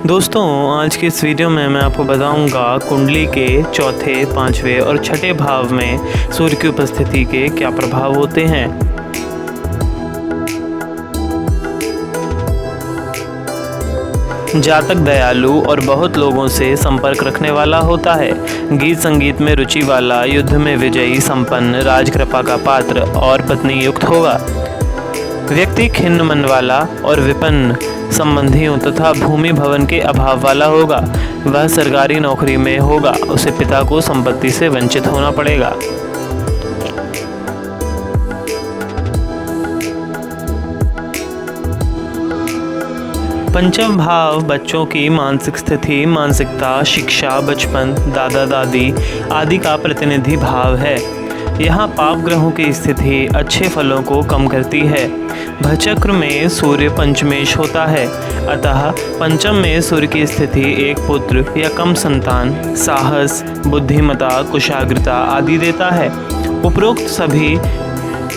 दोस्तों, आज की इस वीडियो में मैं आपको बताऊंगा कुंडली के चौथे, पांचवें और छठे भाव में सूर्य की उपस्थिति के क्या प्रभाव होते हैं। जातक दयालु और बहुत लोगों से संपर्क रखने वाला होता है। गीत संगीत में रुचि वाला, युद्ध में विजयी, संपन्न, राजकृपा का पात्र और पत्नी युक्त होगा। व्यक्ति खिन्न मन वाला और विपन्न संबंधियों तथा भूमि भवन के अभाव वाला होगा। वह सरकारी नौकरी में होगा, उसे पिता को संपत्ति से वंचित होना पड़ेगा। पंचम भाव बच्चों की मानसिक स्थिति, मानसिकता, शिक्षा, बचपन, दादा दादी आदि का प्रतिनिधि भाव है। यहाँ पाप ग्रहों की स्थिति अच्छे फलों को कम करती है। भचक्र में सूर्य पंचमेश होता है, अतः पंचम में सूर्य की स्थिति एक पुत्र या कम संतान, साहस, बुद्धिमता, कुशाग्रता आदि देता है। उपरोक्त सभी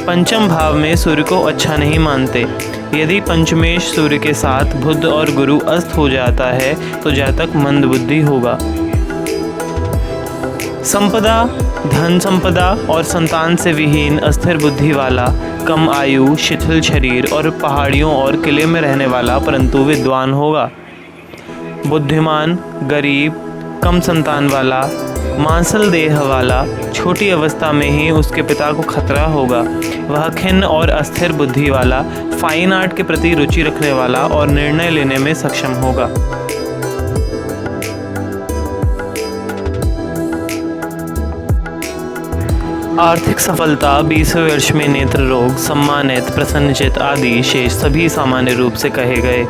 पंचम भाव में सूर्य को अच्छा नहीं मानते। यदि पंचमेश सूर्य के साथ बुध और गुरु अस्त हो जाता है तो जातक मंदबुद्धि होगा। संपदा, धन संपदा और संतान से विहीन, अस्थिर बुद्धि वाला, कम आयु, शिथिल शरीर और पहाड़ियों और किले में रहने वाला परंतु विद्वान होगा। बुद्धिमान, गरीब, कम संतान वाला, मांसल देह वाला, छोटी अवस्था में ही उसके पिता को खतरा होगा। वह खिन्न और अस्थिर बुद्धि वाला, फाइन आर्ट के प्रति रुचि रखने वाला और निर्णय लेने में सक्षम होगा। आर्थिक सफलता, 20वें वर्ष में नेत्र रोग, सम्मानित, प्रसन्नचित आदि शेष सभी सामान्य रूप से कहे गए।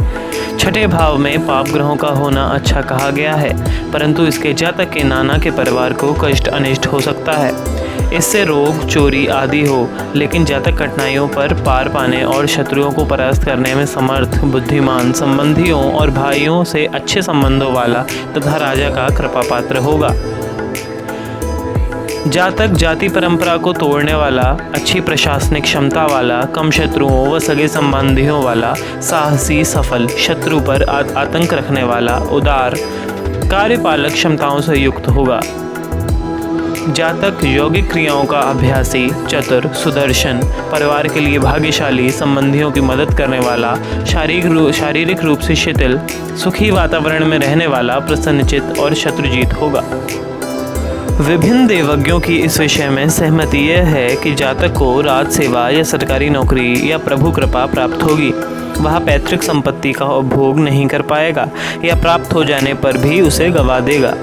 छठे भाव में पाप ग्रहों का होना अच्छा कहा गया है, परंतु इसके जातक के नाना के परिवार को कष्ट अनिष्ट हो सकता है। इससे रोग, चोरी आदि हो, लेकिन जातक कठिनाइयों पर पार पाने और शत्रुओं को परास्त करने में समर्थ, बुद्धिमान, संबंधियों और भाइयों से अच्छे संबंधों वाला तथा राजा का कृपा पात्र होगा। जातक जाति परंपरा को तोड़ने वाला, अच्छी प्रशासनिक क्षमता वाला, कम शत्रुओं व सगे संबंधियों वाला, साहसी, सफल, शत्रु पर आतंक रखने वाला, उदार, कार्यपालक क्षमताओं से युक्त होगा। जातक यौगिक क्रियाओं का अभ्यासी, चतुर, सुदर्शन, परिवार के लिए भाग्यशाली, संबंधियों की मदद करने वाला, शारीरिक रूप से शिथिल, सुखी वातावरण में रहने वाला, प्रसन्नचित और शत्रुजीत होगा। विभिन्न देवज्ञों की इस विषय में सहमति यह है कि जातक को राज सेवा या सरकारी नौकरी या प्रभु कृपा प्राप्त होगी। वह पैतृक संपत्ति का उपभोग नहीं कर पाएगा या प्राप्त हो जाने पर भी उसे गवा देगा।